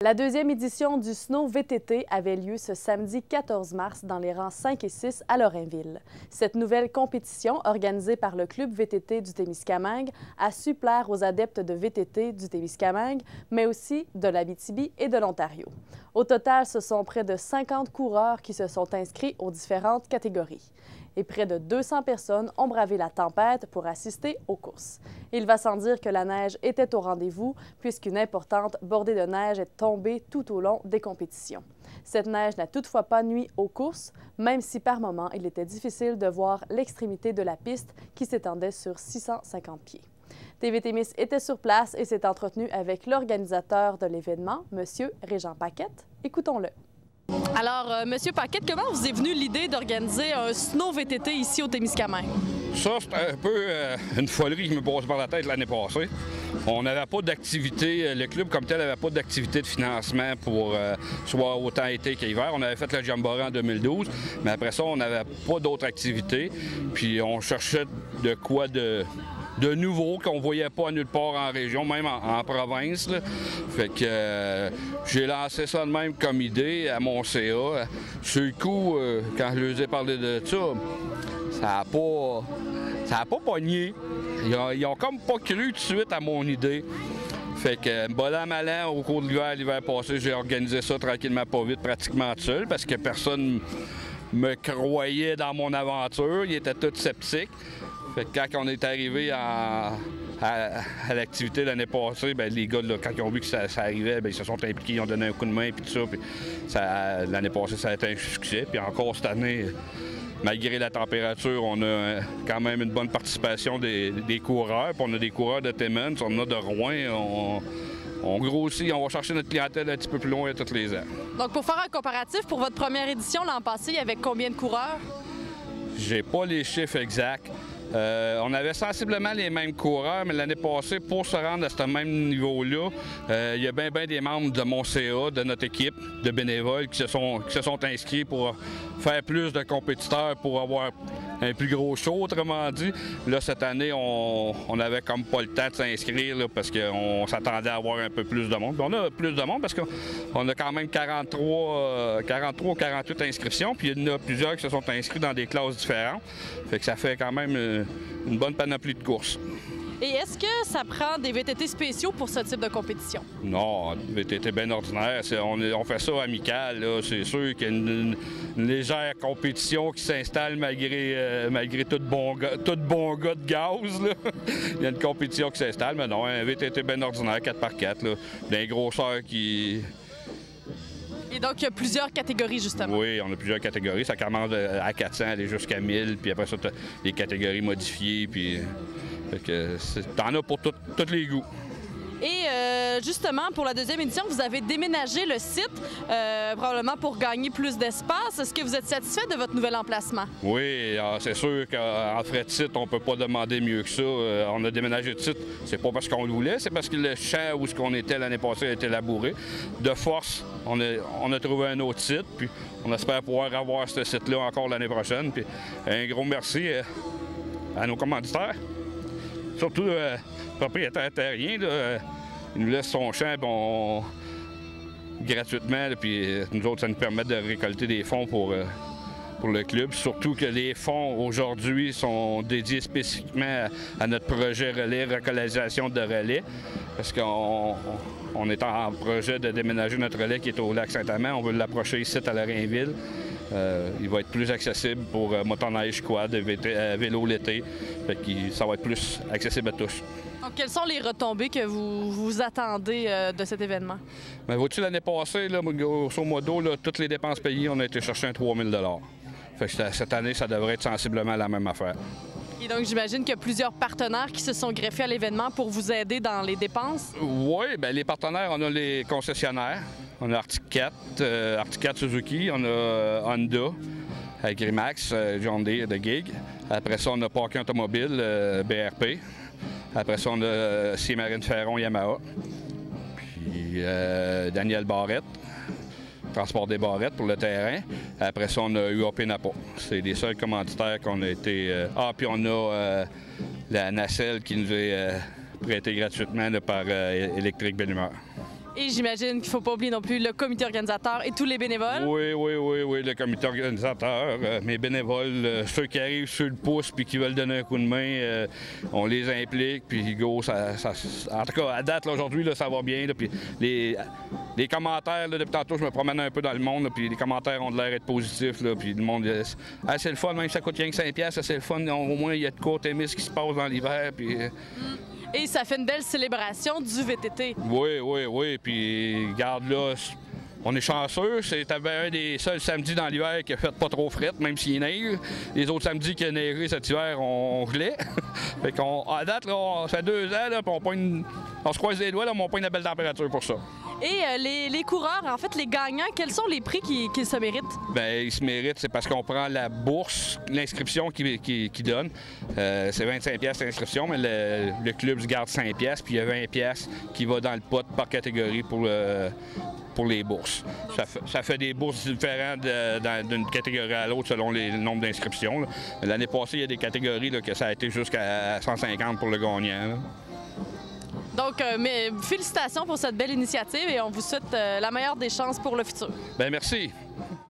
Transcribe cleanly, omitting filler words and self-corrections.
La deuxième édition du Snow VTT avait lieu ce samedi 14 mars dans les rangs 5 et 6 à Lorrainville. Cette nouvelle compétition, organisée par le Club VTT du Témiscamingue, a su plaire aux adeptes de VTT du Témiscamingue, mais aussi de l'Abitibi et de l'Ontario. Au total, ce sont près de 50 coureurs qui se sont inscrits aux différentes catégories. Et près de 200 personnes ont bravé la tempête pour assister aux courses. Il va sans dire que la neige était au rendez-vous puisqu'une importante bordée de neige est tombée tout au long des compétitions. Cette neige n'a toutefois pas nui aux courses, même si par moments il était difficile de voir l'extrémité de la piste qui s'étendait sur 650 pieds. TV Témis était sur place et s'est entretenu avec l'organisateur de l'événement, M. Régent Paquette. Écoutons-le. Alors, Monsieur Paquette, comment vous est venue l'idée d'organiser un Snow VTT ici au Témiscamingue? Ça, c'est un peu une folerie qui me passe par la tête l'année passée. On n'avait pas d'activité, le club comme tel n'avait pas d'activité de financement pour soit autant été qu'hiver. On avait fait le Jamboree en 2012, mais après ça, on n'avait pas d'autres activités. Puis on cherchait de quoi de nouveau qu'on ne voyait pas nulle part en région, même en province. Là. Fait que j'ai lancé ça de même comme idée à mon CA. Sur le coup, quand je leur ai parlé de ça, ça n'a pas pogné. Ils ont comme pas cru tout de suite à mon idée. Fait que, bollant malin, au cours de l'hiver passé, j'ai organisé ça tranquillement pas vite, pratiquement tout seul, parce que personne me croyait dans mon aventure. Ils étaient tous sceptiques. Fait que quand on est arrivé à l'activité l'année passée, bien, les gars, là, quand ils ont vu que ça arrivait, bien, ils se sont impliqués, ils ont donné un coup de main et tout ça. Puis l'année passée, ça a été un succès. Puis encore cette année, malgré la température, on a quand même une bonne participation des coureurs. Puis on a des coureurs de Timmins, on a de Rouyn. On grossit, on va chercher notre clientèle un petit peu plus loin tous les ans. Donc, pour faire un comparatif, pour votre première édition l'an passé, il y avait combien de coureurs? J'ai pas les chiffres exacts. On avait sensiblement les mêmes coureurs, mais l'année passée, pour se rendre à ce même niveau-là, il y a bien des membres de mon CA, de notre équipe de bénévoles qui se sont inscrits pour faire plus de compétiteurs, pour avoir un plus gros show, autrement dit. Là, cette année, on avait comme pas le temps de s'inscrire là, parce qu'on s'attendait à avoir un peu plus de monde. Puis on a plus de monde parce qu'on a quand même 43 ou 48 inscriptions, puis il y en a plusieurs qui se sont inscrits dans des classes différentes. Fait que ça fait quand même une bonne panoplie de courses. Et est-ce que ça prend des VTT spéciaux pour ce type de compétition? Non, VTT bien ordinaire. On fait ça amical. C'est sûr qu'il y a une légère compétition qui s'installe malgré tout bon gars de gaz. Là. Il y a une compétition qui s'installe, mais non, un VTT bien ordinaire, 4x4, d'un grosseur qui... Et donc, il y a plusieurs catégories, justement. Oui, on a plusieurs catégories. Ça commence à 400, aller jusqu'à 1000, puis après ça, tu as des catégories modifiées, puis... T'en as pour tous les goûts. Et justement, pour la deuxième édition, vous avez déménagé le site, probablement pour gagner plus d'espace. Est-ce que vous êtes satisfait de votre nouvel emplacement? Oui, c'est sûr qu'en frais de site, on ne peut pas demander mieux que ça. On a déménagé de site, c'est pas parce qu'on le voulait, c'est parce que le champ où on était l'année passée a été labouré. De force, on a trouvé un autre site, puis on espère pouvoir avoir ce site-là encore l'année prochaine. Puis un gros merci à nos commanditaires. Surtout le propriétaire terrien, là, il nous laisse son champ gratuitement, là, puis nous autres, ça nous permet de récolter des fonds pour le club. Surtout que les fonds aujourd'hui sont dédiés spécifiquement à notre projet relais, relocalisation de relais, parce qu'on est en projet de déménager notre relais qui est au lac Saint-Amand. On veut l'approcher ici à Lorrainville. Il va être plus accessible pour motoneige, quad, vélo l'été. Ça va être plus accessible à tous. Donc, quelles sont les retombées que vous attendez de cet événement? Bien, vois-tu, l'année passée, là, grosso modo, là, toutes les dépenses payées, on a été chercher un 3 000 $. Fait que cette année, ça devrait être sensiblement la même affaire. Et donc, j'imagine qu'il y a plusieurs partenaires qui se sont greffés à l'événement pour vous aider dans les dépenses? Oui, bien, les partenaires, on a les concessionnaires. On a Arctic 4 Suzuki, on a Honda, Agrimax, John Deere de Gig. Après ça, on a Parking Automobile, BRP. Après ça, on a Marine Ferron, Yamaha. Puis Daniel Barrette, Transport des Barrettes pour le terrain. Après ça, on a UAP Napa. C'est les seuls commanditaires qu'on a été... puis on a la nacelle qui nous est prêtée gratuitement là, par Électrique Belle Humeur. Et j'imagine qu'il ne faut pas oublier non plus le comité organisateur et tous les bénévoles. Oui, le comité organisateur, mes bénévoles, ceux qui arrivent sur le pouce puis qui veulent donner un coup de main, on les implique, puis go, en tout cas, à date, aujourd'hui, là, ça va bien. Là, puis les commentaires, là, depuis tantôt, je me promène un peu dans le monde, là, puis les commentaires ont de l'air d'être positifs, là, puis le monde, c'est le fun, même si ça coûte rien que 5$, c'est le fun, au moins, il y a de quoi aimer ce qui se passe dans l'hiver, puis... Et ça fait une belle célébration du VTT. Oui. Puis, regarde là, on est chanceux. C'était un des seuls samedis dans l'hiver qui a fait pas trop fret, même s'il neige. Les autres samedis qui a neigé cet hiver, on gelait. Fait qu'à date, là, ça fait 2 ans, là, puis on se croise les doigts, là, mais on pogne une belle température pour ça. Et les coureurs, en fait, les gagnants, quels sont les prix qu'ils se méritent? Bien, ils se méritent, c'est parce qu'on prend la bourse, l'inscription qu'ils donnent. C'est 25$ l'inscription, mais le club se garde 5$, puis il y a 20$ qui va dans le pot par catégorie pour les bourses. Ça fait des bourses différentes d'une catégorie à l'autre selon le nombre d'inscriptions. L'année passée, il y a des catégories là, que ça a été jusqu'à 150 pour le gagnant. Là. Donc, félicitations pour cette belle initiative et on vous souhaite la meilleure des chances pour le futur. Bien, merci.